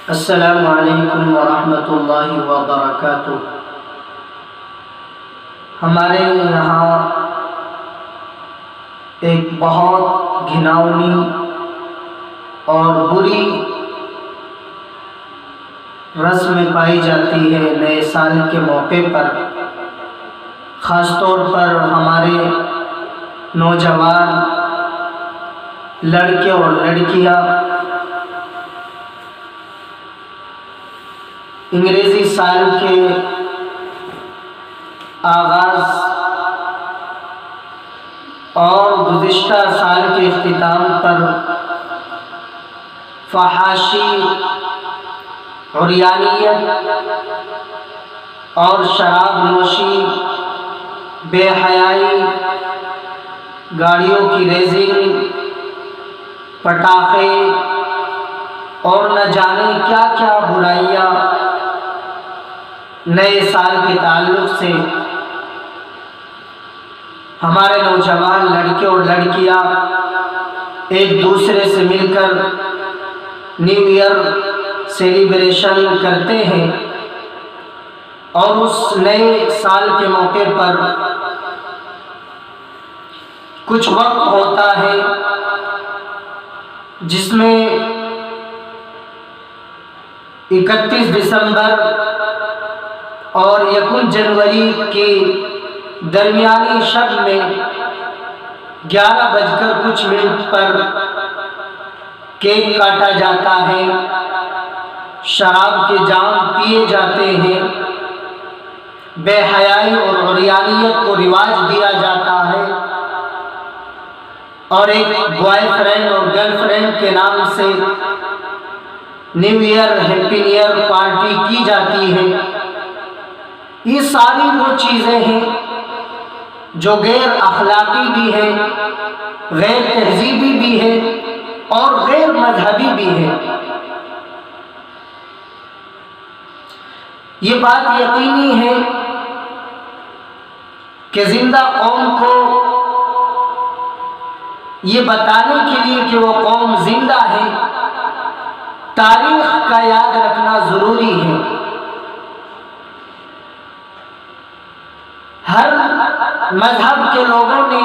السلام علیکم ورحمۃ اللہ وبرکاتہ۔ ہمارے یہاں ایک بہت گھناؤنی اور بری رسم پائی جاتی ہے نئے سال کے موقع پر، خاص طور پر ہمارے نوجوان لڑکے اور لڑکیاں انگریزی سال کے آغاز اور گزشتہ سال کے اختتام پر فحاشی، عریانیت اور شراب نوشی، بے حیائی، گاڑیوں کی ریسنگ، پٹاخے اور نہ جانے کیا کیا برائیاں نئے سال کے تعلق سے ہمارے نوجوان لڑکے اور لڑکیاں ایک دوسرے سے مل کر نیو ایئر سیلیبریشن کرتے ہیں، اور اس نئے سال کے موقع پر کچھ وقت ہوتا ہے جس میں 31 دسمبر اور 1 جنوری کی درمیانی شب میں 11 بج کر کچھ منٹ پر کیک کاٹا جاتا ہے، شراب کے جام پیے جاتے ہیں، بے حیائی اور عریانیت کو رواج دیا جاتا ہے، اور ایک بوائے فرینڈ اور گرل فرینڈ کے نام سے new year happy new year party کی جاتی ہے۔ یہ ساری وہ چیزیں ہیں جو غیر اخلاقی بھی ہیں، غیر تہذیبی بھی ہیں اور غیر مذہبی بھی ہیں۔ یہ بات یقینی ہے کہ زندہ قوم کو یہ بتانے کے لیے کہ وہ قوم زندہ ہے، تاریخ کا یاد رکھنا ضروری ہے۔ ہر مذہب کے لوگوں نے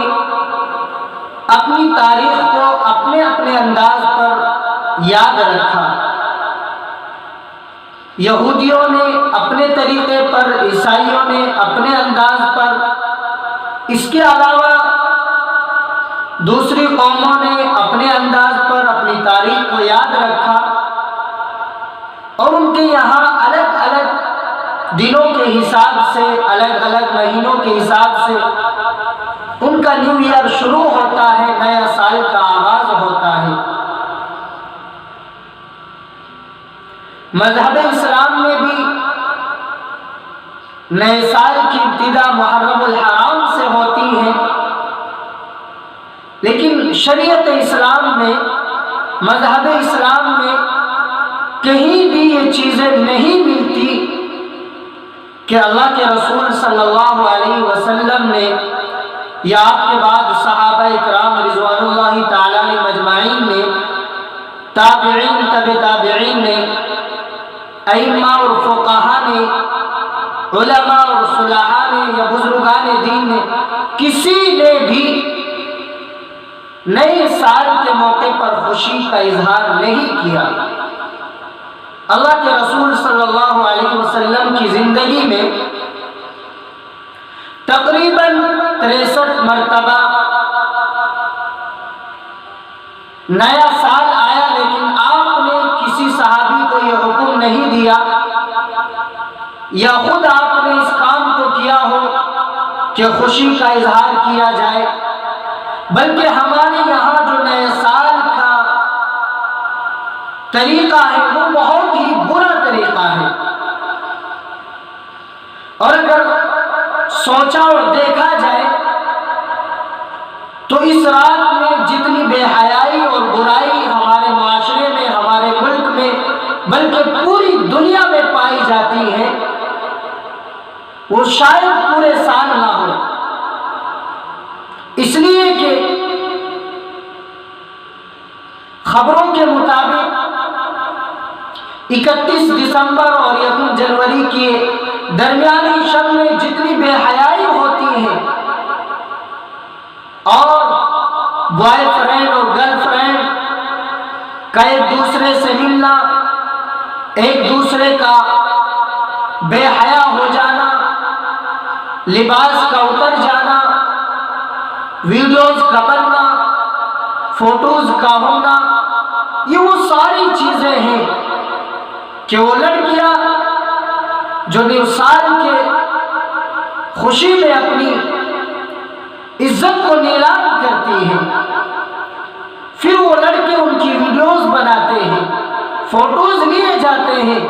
اپنی تاریخ کو اپنے اپنے انداز پر یاد رکھا۔ یہودیوں نے اپنے طریقے پر، عیسائیوں نے اپنے انداز پر، اس کے علاوہ دوسری قوموں نے اپنے انداز پر اپنی تاریخ کو یاد رکھا، اور ان کے یہاں الگ الگ دنوں کے حساب سے، الگ الگ مہینوں کے حساب سے ان کا نیو ایئر شروع ہوتا ہے، نیا سال کا آغاز ہوتا ہے۔ مذہب اسلام میں بھی نئے سال کی ابتدا محرم الحرام سے ہوتی ہے، لیکن شریعت اسلام میں، مذہب اسلام میں کہیں بھی یہ چیزیں نہیں ملتی کہ اللہ کے رسول صلی اللہ علیہ وسلم نے یا آپ کے بعد صحابہ اکرام رضوان اللہ تعالی علیہ مجمعین نے، تابعین، تابعین نے، ائمہ اور فقہا نے، علماء اور صلحاء نے یا بزرگان دین نے، کسی نے بھی نئے سال کے موقع پر خوشی کا اظہار نہیں کیا۔ اللہ کے رسول صلی اللہ علیہ وسلم کی زندگی میں تقریباً 63 مرتبہ نیا سال آیا، لیکن آپ نے کسی صحابی کو یہ حکم نہیں دیا یا خود آپ نے اس کام کو کیا ہو کہ خوشی کا اظہار کیا جائے، بلکہ ہمارے یہاں جو نئے سال کا طریقہ ہے وہ بہت ہی برا طریقہ ہے، اور اگر سوچا اور دیکھا جائے تو اس رات میں جتنی بے حیائی اور برائی ہمارے معاشرے میں، ہمارے ملک میں، بلکہ پوری دنیا میں پائی جاتی ہے، وہ شاید پورے سال نہ ہو، اس لیے کہ خبروں کے مطابق 31 دسمبر اور 1 جنوری کی درمیانی شب میں جتنی بے حیائی ہوتی ہے اور بوائے فرینڈ اور گرل فرینڈ کا ایک دوسرے سے ملنا، ایک دوسرے کا بے حیا ہو جانا، لباس کا اتر جانا، ویڈیوز کا بننا، فوٹوز کا ہونا، یہ وہ ساری چیزیں ہیں کہ وہ لڑکیاں جو نیو سال کے خوشی میں اپنی عزت کو نیلام کرتی ہیں، پھر وہ لڑکے ان کی ویڈیوز بناتے ہیں، فوٹوز لیے جاتے ہیں،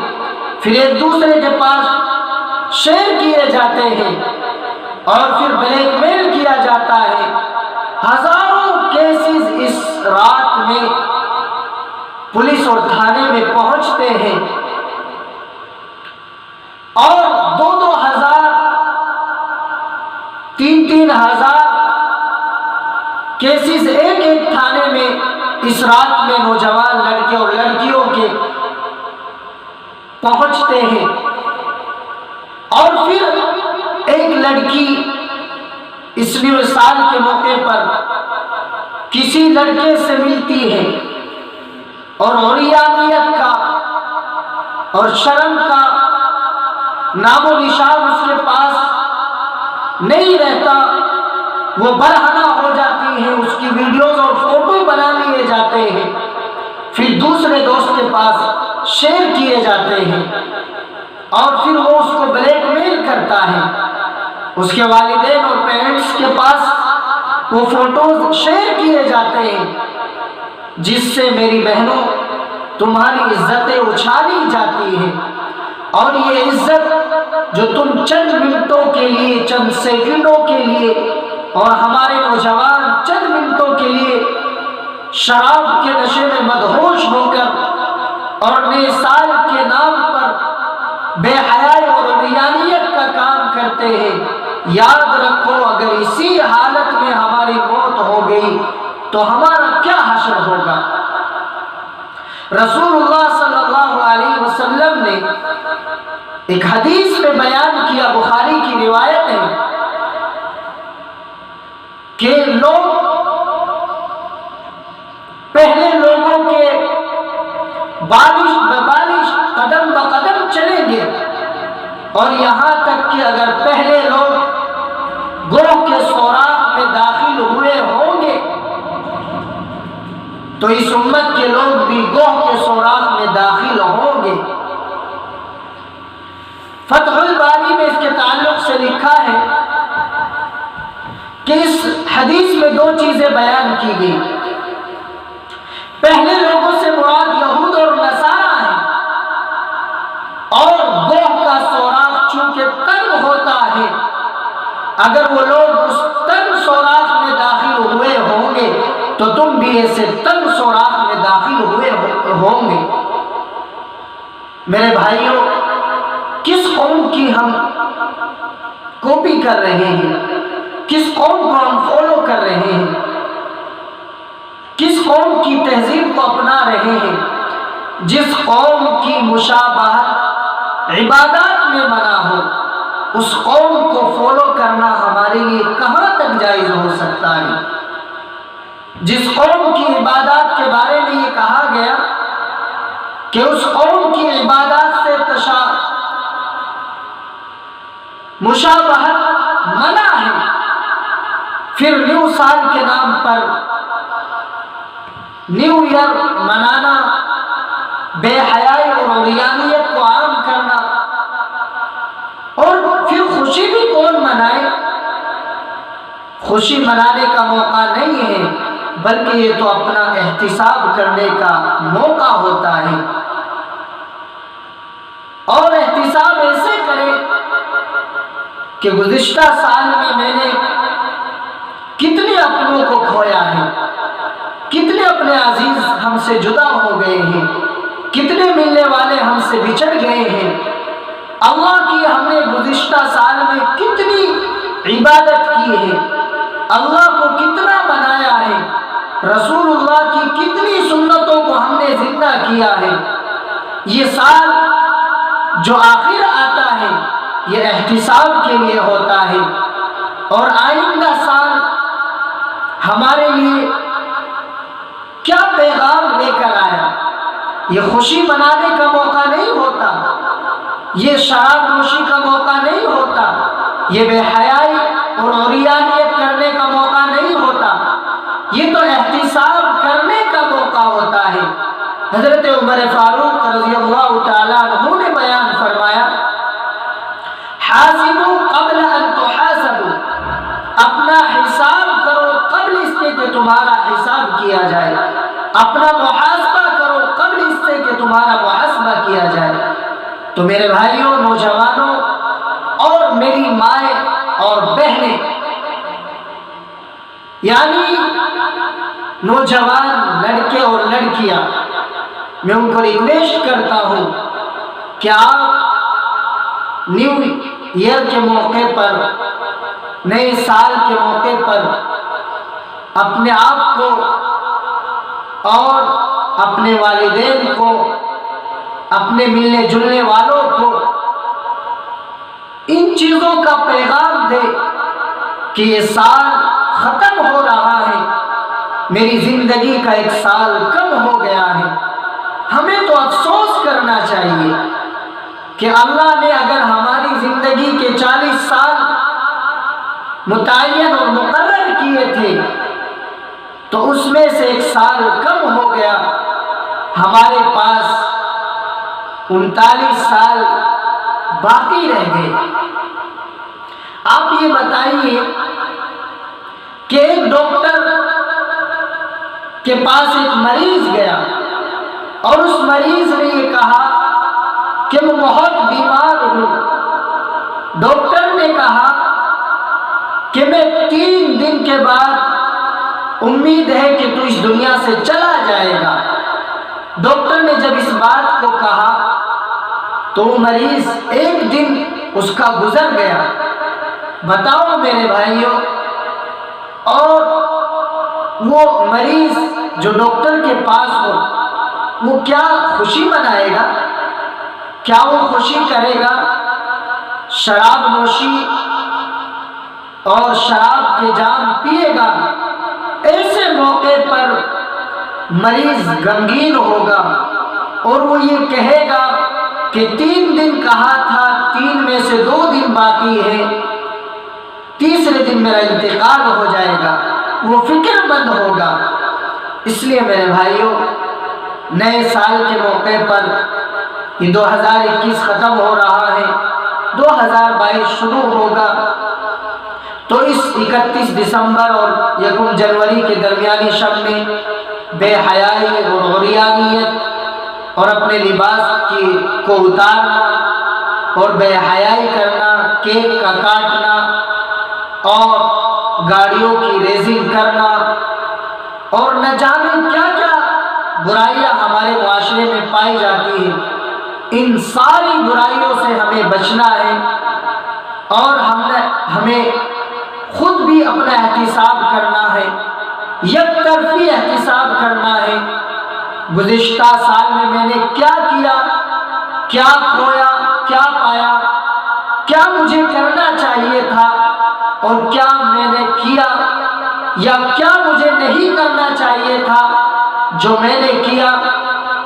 پھر ایک دوسرے کے پاس شیئر کیے جاتے ہیں اور پھر بلیک میل کیا جاتا ہے۔ ہزاروں کیسز اس رات میں پولیس اور تھانے میں پہنچتے ہیں اور 2,000 3,000 کیسز ایک تھانے میں اس رات میں نوجوان لڑکے اور لڑکیوں کے پہنچتے ہیں، اور پھر ایک لڑکی اس نیو سال کے موقع پر کسی لڑکے سے ملتی ہے اور عریانیت کا اور شرم کا نام و نشان اس کے پاس نہیں رہتا، وہ برہنہ ہو جاتی ہے، اس کی ویڈیوز اور فوٹو بنا لیے جاتے ہیں، پھر دوسرے دوست کے پاس شیئر کیے جاتے ہیں اور پھر وہ اس کو بلیک میل کرتا ہے۔ اس کے والدین اور پیرنٹس کے پاس وہ فوٹوز شیئر کیے جاتے ہیں، جس سے میری بہنوں تمہاری عزتیں اچھالی جاتی ہیں، اور یہ عزت جو تم چند منٹوں کے لیے، چند سیکنڈوں کے لیے، اور ہمارے نوجوان چند منٹوں کے لیے شراب کے نشے میں مدہوش ہو کر اور نئے سال کے نام پر بے حیائی اور عریانیت کا کام کرتے ہیں، یاد رکھو اگر اسی حالت میں ہماری موت ہو گئی تو ہمارا کیا حشر ہوگا۔ رسول اللہ صلی اللہ علیہ وسلم نے ایک حدیث میں بیان کیا، بخاری کی روایت ہے کہ لوگ پہلے لوگوں کے بارش ببارش قدم بقدم چلیں گے، اور یہاں تک کہ اگر پہلے لوگ گروہ کے سوراخ میں داخل ہوئے ہوں گے تو اس امت کے لوگ بھی گروہ کے سوراخ میں داخل ہوں گے۔ فتح الباری میں اس کے تعلق سے لکھا ہے کہ اس حدیث میں 2 چیزیں بیان کی گئی۔ پہلے لوگوں سے مراد یہود اور نصارہ ہیں، اور گروہ کا سوراخ چونکہ تنگ ہوتا ہے، اگر وہ لوگ اس تنگ سوراخ میں داخل ہوئے ہوں گے تو تم بھی ایسے تنگ سوراخ میں داخل ہوئے ہوں گے۔ میرے بھائیوں، کس قوم کی ہم کاپی کر رہے ہیں؟ کس قوم کو ہم فالو کر رہے ہیں؟ کس قوم کی تہذیب کو اپنا رہے ہیں؟ جس قوم کی مشابہت عبادات میں منع ہو، اس قوم کو فالو کرنا ہمارے لیے کہاں تک جائز ہو سکتا ہے؟ جس قوم کی عبادات کے بارے میں یہ کہا گیا کہ اس قوم کی عبادات سے مشابہت منع ہے، پھر نیو سال کے نام پر نیو ایئر منانا، بے حیائی اور عریانیت کو عام کرنا، اور پھر خوشی بھی کون منائے؟ خوشی منانے کا موقع نہیں ہے، بلکہ یہ تو اپنا احتساب کرنے کا موقع ہوتا ہے، اور احتساب ایسے کرے کہ گزشتہ سال میں نے کتنے اپنوں کو کھویا ہے، کتنے اپنے عزیز ہم سے جدا ہو گئے ہیں، کتنے ملنے والے ہم سے بچھڑ گئے ہیں، اللہ کی ہم نے گزشتہ سال میں کتنی عبادت کی ہے، اللہ کو کتنا منایا ہے، رسول اللہ کی کتنی سنتوں کو ہم نے زندہ کیا ہے، یہ سال جو آخر آتا ہے یہ احتساب کے لیے ہوتا ہے، اور آئندہ سال ہمارے لیے کیا پیغام لے کر آیا؟ یہ خوشی منانے کا موقع نہیں ہوتا، یہ شراب نوشی کا موقع نہیں ہوتا، یہ بے حیائی اور عریانیت کرنے کا موقع نہیں ہوتا، یہ تو احتساب کرنے کا موقع ہوتا ہے۔ حضرت عمر فاروق رضی اللہ تعالیٰ عنہ نے بیان فرمایا، حاسبوا قبل ان تحاسبوا، اپنا حساب کرو قبل اس کے کہ تمہارا حساب کیا جائے، اپنا محاسبہ کرو قبل اس سے کہ تمہارا محاسبہ کیا جائے۔ تو میرے بھائیوں، نوجوانوں اور میری مائیں اور بہنیں، یعنی نوجوان لڑکے اور لڑکیاں، میں ان کو ریکویسٹ کرتا ہوں کہ آپ نیو ایئر کے موقع پر، نئے سال کے موقع پر اپنے آپ کو اور اپنے والدین کو، اپنے ملنے جلنے والوں کو ان چیزوں کا پیغام دے کہ یہ سال ختم ہو رہا ہے، میری زندگی کا ایک سال کم ہو گیا ہے۔ ہمیں تو افسوس کرنا چاہیے کہ اللہ نے اگر ہماری زندگی کے 40 سال متعین اور مقرر کیے تھے تو اس میں سے ایک سال کم ہو گیا، ہمارے پاس 39 سال باقی رہ گئے۔ آپ یہ بتائیے کہ ایک ڈاکٹر کے پاس ایک مریض گیا اور اس مریض نے یہ کہا کہ میں بہت بیمار ہوں۔ ڈاکٹر نے کہا کہ میں 3 دن کے بعد امید ہے کہ تو اس دنیا سے چلا جائے گا۔ ڈاکٹر نے جب اس بات کو کہا تو مریض ایک دن اس کا گزر گیا۔ بتاؤ میرے بھائیوں، اور وہ مریض جو ڈاکٹر کے پاس ہو وہ کیا خوشی منائے گا؟ کیا وہ خوشی کرے گا؟ شراب نوشی اور شراب کے جام پیے گا۔ ایسے موقع پر مریض غمگین ہوگا اور وہ یہ کہے گا کہ 3 دن کہا تھا، 3 میں سے 2 دن باقی ہے، تیسرے دن میرا انتقال ہو جائے گا، وہ فکر مند ہوگا۔ اس لیے میرے بھائیوں، نئے سال کے موقع پر یہ 2021 ختم ہو رہا ہے، 2022 شروع ہوگا، تو اس 31 دسمبر اور 1 جنوری کے درمیانی شب میں بے حیائی اور عریانیت اور اپنے لباس کو اتارنا اور بے حیائی کرنا، کیک کا کاٹنا اور گاڑیوں کی ریسنگ کرنا اور نہ جانے کیا کیا برائیاں ہمارے معاشرے میں پائی جاتی ہیں، ان ساری برائیوں سے ہمیں بچنا ہے، اور ہمیں خود بھی اپنا احتساب کرنا ہے، یک طرفی احتساب کرنا ہے۔ گزشتہ سال میں نے کیا کیا، کیا کھویا، کیا پایا، کیا مجھے کرنا چاہیے تھا اور کیا میں نے کیا، یا کیا مجھے نہیں کرنا چاہیے تھا جو میں نے کیا،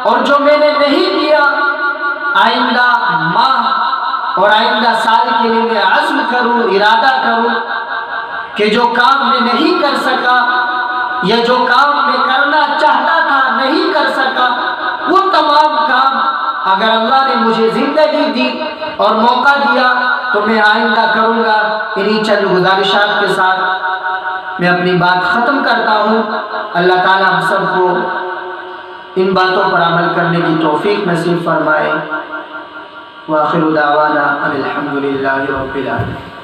اور جو میں نے نہیں کیا آئندہ ماہ اور آئندہ سال کے لیے میں عزم کروں، ارادہ کروں کہ جو کام میں نہیں کر سکا یا جو کام میں کرنا چاہتا تھا نہیں کر سکا، وہ تمام کام اگر اللہ نے مجھے زندگی دی اور موقع دیا تو میں آئندہ کروں گا۔ انہی چند گزارشات کے ساتھ میں اپنی بات ختم کرتا ہوں۔ اللہ تعالیٰ ہم سب کو ان باتوں پر عمل کرنے کی توفیق نصیب فرمائے۔ وآخر دعوانا ان الحمد للہ رب العالمین۔